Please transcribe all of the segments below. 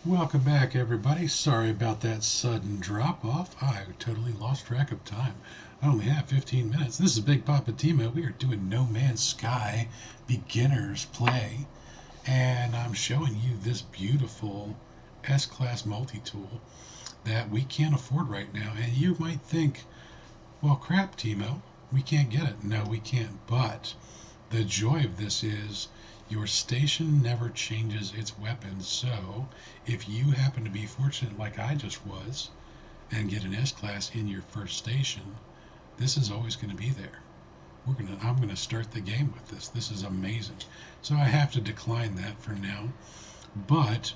Welcome back, everybody. Sorry about that sudden drop off. I totally lost track of time. I only have 15 minutes. This is Big Papa Timo. We are doing No Man's Sky beginners play, and I'm showing you this beautiful S-Class multi-tool that we can't afford right now. And you might think, well, crap, Timo, we can't get it. No, we can't. But the joy of this is your station never changes its weapons. So if you happen to be fortunate like I just was and get an S class in your first station, this is always going to be there. I'm going to start the game with this. This is amazing. So I have to decline that for now, but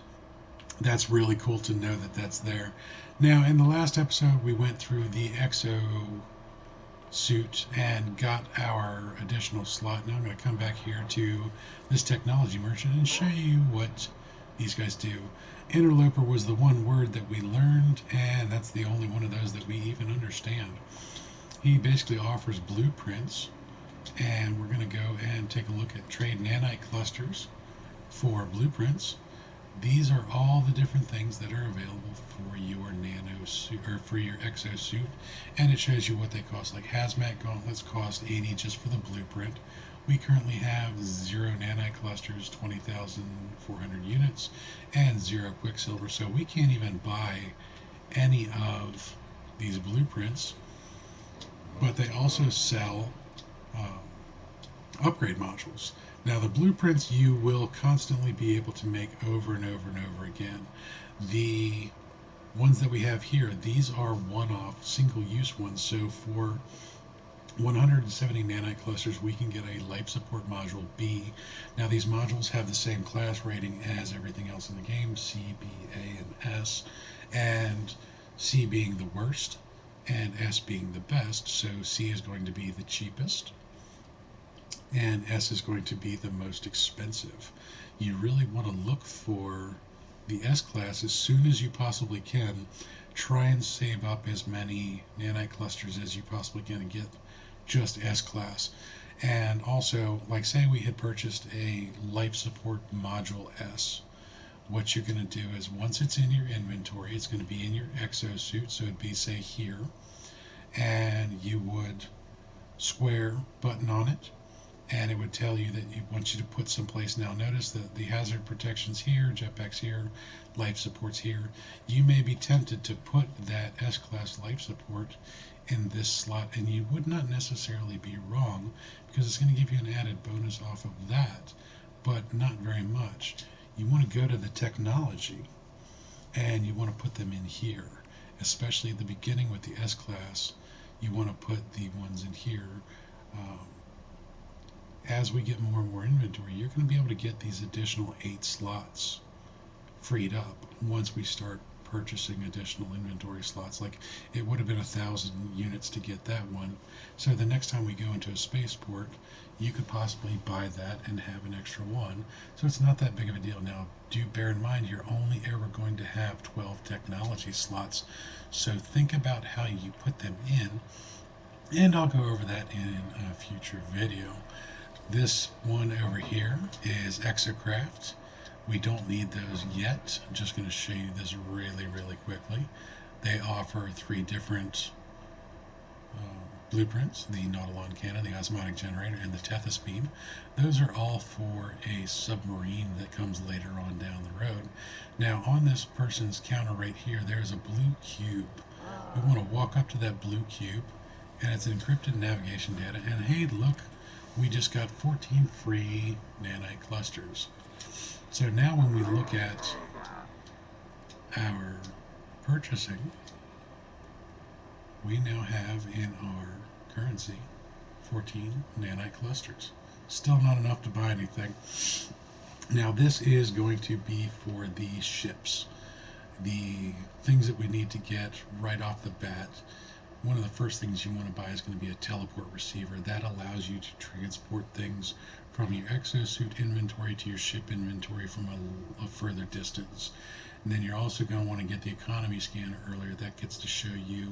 that's really cool to know that that's there. Now, in the last episode, we went through the suit and got our additional slot. Now I'm going to come back here to this technology merchant and show you what these guys do. Interloper was the one word that we learned, and that's the only one of those that we even understand. He basically offers blueprints, and we're going to go and take a look at trade nanite clusters for blueprints. These are all the different things that are available for your nano suit or for your exosuit, and it shows you what they cost. Like hazmat gauntlets cost 80 just for the blueprint. We currently have 0 nanite clusters, 20,400 units, and 0 quicksilver, so we can't even buy any of these blueprints. But they also sell upgrade modules. Now, the blueprints you will constantly be able to make over and over and over again. The ones that we have here, these are one-off, single-use ones. So for 170 nanite clusters, we can get a life support module B. Now, these modules have the same class rating as everything else in the game, C, B, A, and S, and C being the worst and S being the best. So C is going to be the cheapest, and S is going to be the most expensive. You really want to look for the S class as soon as you possibly can. Try and save up as many nanite clusters as you possibly can and get just S class. And also, like say we had purchased a life support module S. What you're going to do is once it's in your inventory, it's going to be in your exosuit. So it'd be say here, and you would square button on it, and it would tell you that it wants you to put someplace. Now notice that the hazard protection's here, jetpack's here, life support's here. You may be tempted to put that S-Class life support in this slot, and you would not necessarily be wrong, because it's going to give you an added bonus off of that, but not very much. You want to go to the technology, and you want to put them in here, especially at the beginning with the S-Class. You want to put the ones in here. As we get more and more inventory, you're going to be able to get these additional 8 slots freed up once we start purchasing additional inventory slots. Like it would have been 1,000 units to get that one. So the next time we go into a spaceport, you could possibly buy that and have an extra one. So it's not that big of a deal. Now, do bear in mind you're only ever going to have 12 technology slots. So think about how you put them in, and I'll go over that in a future video. This one over here is Exocraft. We don't need those yet. I'm just going to show you this really quickly. They offer 3 different blueprints: the Nautilon cannon, the osmotic generator, and the Tethys beam. Those are all for a submarine that comes later on down the road. Now, on this person's counter right here, there's a blue cube. We want to walk up to that blue cube, and it's encrypted navigation data. And hey, look, we just got 14 free nanite clusters. So now when we look at our purchasing, we now have in our currency 14 nanite clusters. Still not enough to buy anything. Now this is going to be for the ships. The things that we need to get right off the bat. One of the first things you want to buy is going to be a teleport receiver. That allows you to transport things from your exosuit inventory to your ship inventory from a further distance. And then you're also going to want to get the economy scanner earlier. That gets to show you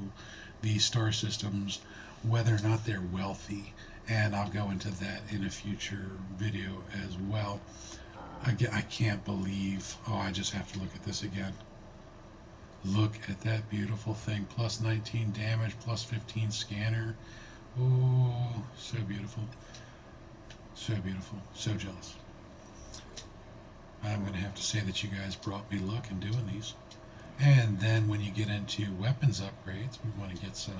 the star systems, whether or not they're wealthy. And I'll go into that in a future video as well. I can't believe. Oh, I just have to look at this again. Look at that beautiful thing. Plus 19 damage, plus 15 scanner. Oh, so beautiful. So beautiful. So jealous. I'm going to have to say that you guys brought me luck in doing these. And then when you get into weapons upgrades, we want to get some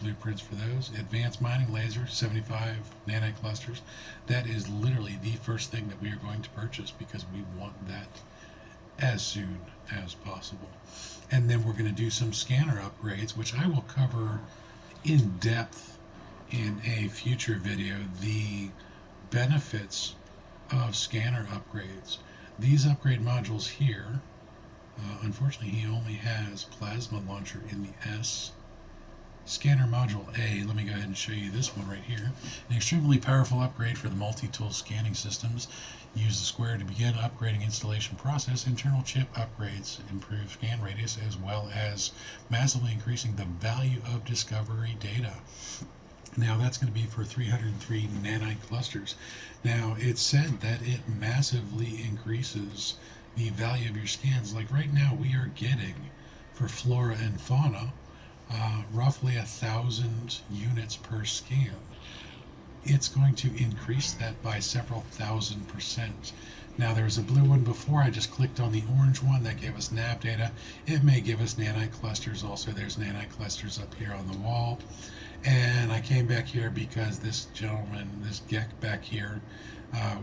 blueprints for those. Advanced mining laser, 75 nanite clusters. That is literally the first thing that we are going to purchase because we want that as soon as possible. And then we're going to do some scanner upgrades, which I will cover in depth in a future video. The benefits of scanner upgrades. These upgrade modules here, unfortunately he only has plasma launcher in the S. Scanner module A, let me go ahead and show you this one right here. An extremely powerful upgrade for the multi-tool scanning systems. Use the square to begin upgrading installation process. Internal chip upgrades improve scan radius as well as massively increasing the value of discovery data. Now that's going to be for 303 nanite clusters. Now it's said that it massively increases the value of your scans. Like right now we are getting for flora and fauna roughly 1,000 units per scan. It's going to increase that by several thousand%. Now there was a blue one before. I just clicked on the orange one that gave us nav data. It may give us nanite clusters. Also there's nanite clusters up here on the wall. And I came back here because this gentleman, this Gek back here,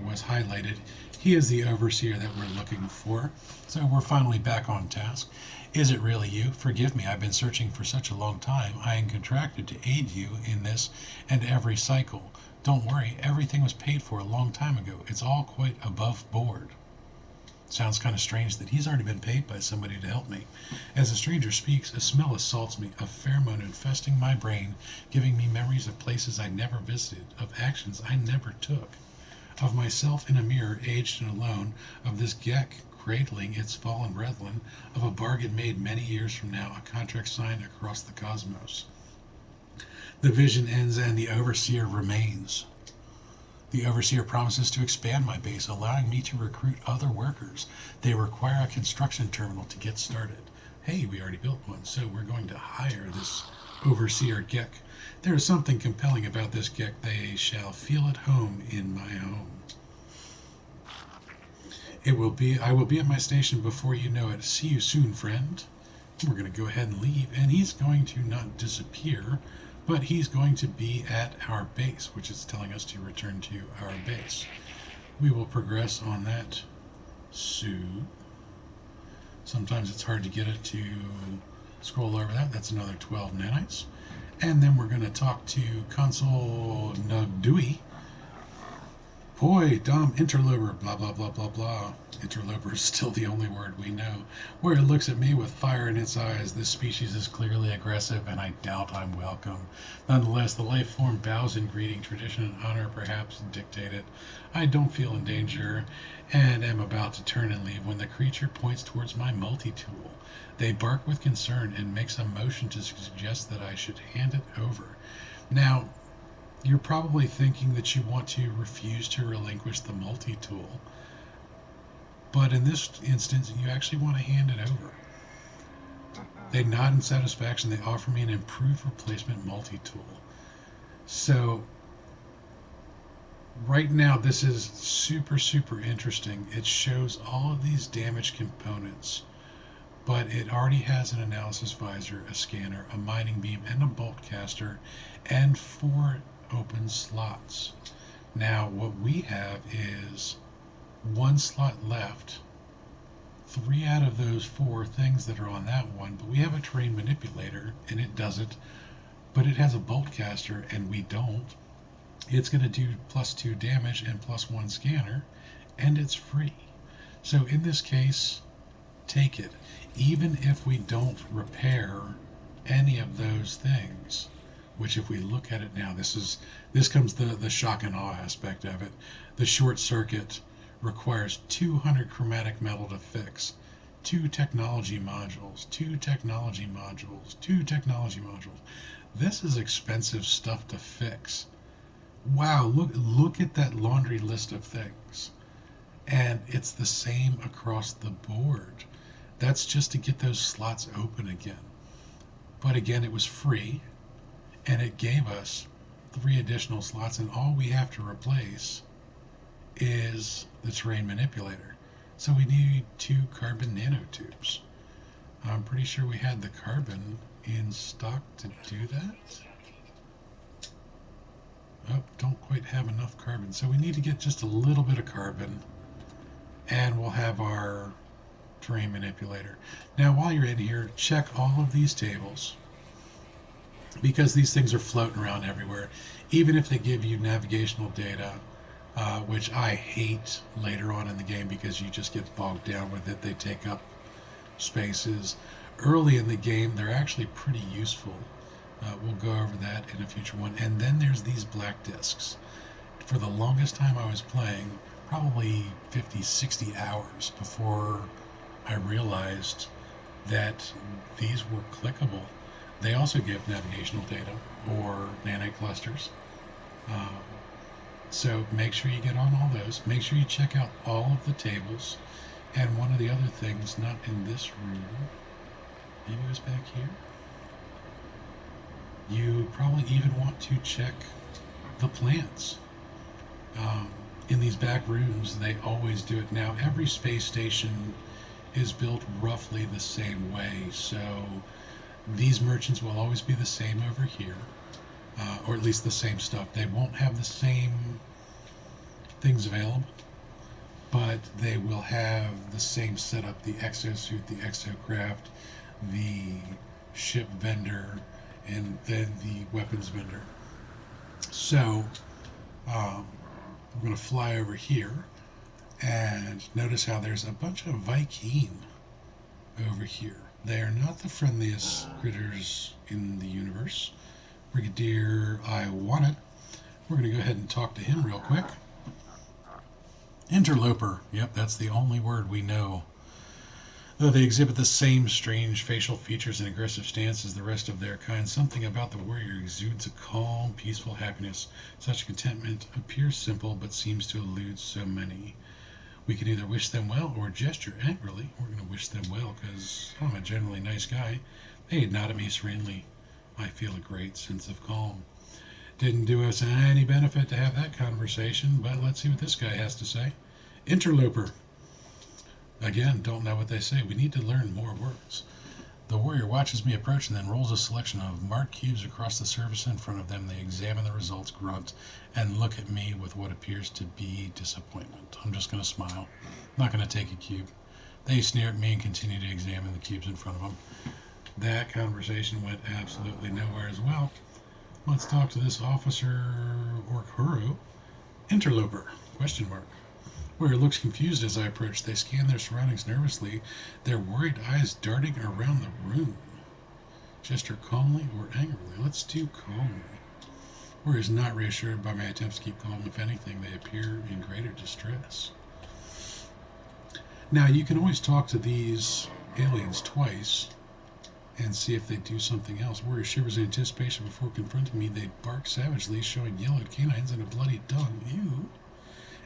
was highlighted. He is the overseer that we're looking for. So we're finally back on task. Is it really you? Forgive me, I've been searching for such a long time. I am contracted to aid you in this and every cycle. Don't worry, everything was paid for a long time ago. It's all quite above board. Sounds kind of strange that he's already been paid by somebody to help me. As the stranger speaks, a smell assaults me, a pheromone infesting my brain, giving me memories of places I never visited, of actions I never took, of myself in a mirror, aged and alone, of this Gek cradling its fallen brethren, of a bargain made many years from now, a contract signed across the cosmos. The vision ends and the overseer remains. The overseer promises to expand my base, allowing me to recruit other workers. They require a construction terminal to get started. Hey, we already built one, so we're going to hire this overseer Gek. There is something compelling about this Gek. They shall feel at home in my home. I will be at my station before you know it. See you soon, friend. We're going to go ahead and leave, and he's going to not disappear, but he's going to be at our base, which is telling us to return to our base. We will progress on that soon. Sometimes it's hard to get it to scroll over that. That's another 12 nanites. And then we're going to talk to Consul Nagdui. Boy, Dom Interloper, blah, blah, blah, blah, blah. Interloper is still the only word we know. Where it looks at me with fire in its eyes, this species is clearly aggressive, and I doubt I'm welcome. Nonetheless, the life form bows in greeting, tradition and honor perhaps dictate it. I don't feel in danger, and am about to turn and leave when the creature points towards my multi-tool. They bark with concern and make some motion to suggest that I should hand it over. Now, you're probably thinking that you want to refuse to relinquish the multi-tool, but in this instance, you actually want to hand it over. They nod in satisfaction. They offer me an improved replacement multi-tool. So, right now, this is super, super interesting. It shows all of these damage components, but it already has an analysis visor, a scanner, a mining beam, and a bolt caster, and 4 open slots. Now what we have is 1 slot left, 3 out of those 4 things that are on that one, but we have a terrain manipulator and it doesn't, but it has a bolt caster and we don't. It's going to do +2 damage and +1 scanner, and it's free. So in this case, take it. Even if we don't repair any of those things, which if we look at it now, this comes the shock and awe aspect of it. The short circuit requires 200 chromatic metal to fix, 2 technology modules, 2 technology modules, 2 technology modules. This is expensive stuff to fix. Wow, look at that laundry list of things. And it's the same across the board. That's just to get those slots open again. But again, it was free, and it gave us 3 additional slots, and all we have to replace is the terrain manipulator. So we need 2 carbon nanotubes. I'm pretty sure we had the carbon in stock to do that. Oh, don't quite have enough carbon. So we need to get just a little bit of carbon, and we'll have our terrain manipulator. Now, while you're in here, check all of these tables, because these things are floating around everywhere. Even if they give you navigational data, which I hate later on in the game because you just get bogged down with it. They take up spaces. Early in the game, they're actually pretty useful. We'll go over that in a future one. And then there's these black discs. For the longest time I was playing, probably 50, 60 hours before I realized that these were clickable. They also give navigational data or nanite clusters. Um, so make sure you get on all those. Make sure you check out all of the tables. And one of the other things, not in this room, maybe it was back here. You probably even want to check the plants. In these back rooms, they always do it. Now, every space station is built roughly the same way, so these merchants will always be the same over here, or at least the same stuff. They won't have the same things available, but they will have the same setup: the exosuit, the exocraft, the ship vendor, and then the weapons vendor. So we're going to fly over here, and notice how there's a bunch of Vy'Keen over here. They are not the friendliest critters in the universe. Brigadier, I want it. We're going to go ahead and talk to him real quick. Interloper. Yep, that's the only word we know. Though they exhibit the same strange facial features and aggressive stance as the rest of their kind, something about the warrior exudes a calm, peaceful happiness. Such contentment appears simple, but seems to elude so many. We can either wish them well or gesture angrily. We're going to wish them well because I'm a generally nice guy. They nod at me serenely. I feel a great sense of calm. Didn't do us any benefit to have that conversation, but let's see what this guy has to say. Interloper. Again, don't know what they say. We need to learn more words. The warrior watches me approach and then rolls a selection of marked cubes across the surface in front of them. They examine the results, grunt, and look at me with what appears to be disappointment. I'm just going to smile. I'm not going to take a cube. They sneer at me and continue to examine the cubes in front of them. That conversation went absolutely nowhere as well. Let's talk to this officer or Huru. Interloper? Question mark. Warrior looks confused as I approach. They scan their surroundings nervously, their worried eyes darting around the room. Gesture calmly or angrily? Let's do calmly. Warrior is not reassured by my attempts to keep calm. If anything, they appear in greater distress. Now, you can always talk to these aliens twice and see if they do something else. Warrior shivers in anticipation before confronting me. They bark savagely, showing yellowed canines and a bloody tongue. Ew.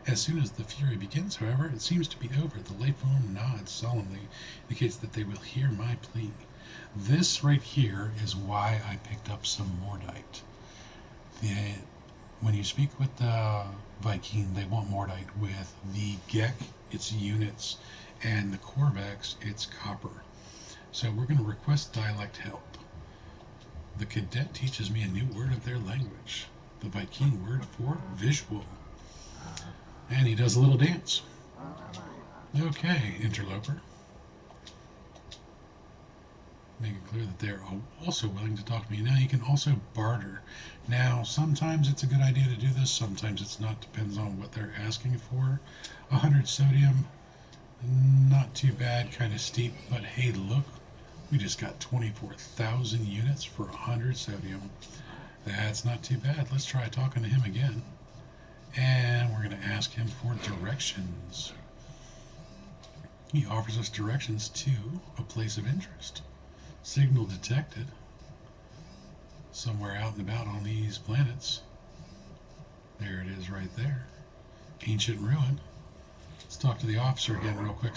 As soon as the fury begins, however, it seems to be over. The life form nods solemnly, indicates that they will hear my plea. This right here is why I picked up some Mordite. When you speak with the Vy'Keen, they want Mordite. With the Gek, it's units, and the Korvax, it's copper. So we're going to request dialect help. The cadet teaches me a new word of their language. The Vy'Keen word for visual. And he does a little dance. Okay, Interloper. Make it clear that they're also willing to talk to me. Now you can also barter. Now, sometimes it's a good idea to do this, sometimes it's not. Depends on what they're asking for. 100 sodium, not too bad, kind of steep, but hey, look, we just got 24,000 units for 100 sodium. That's not too bad. Let's try talking to him again. And we're going to ask him for directions. He offers us directions to a place of interest. Signal detected. Somewhere out and about on these planets. There it is right there. Ancient ruin. Let's talk to the officer again real quick.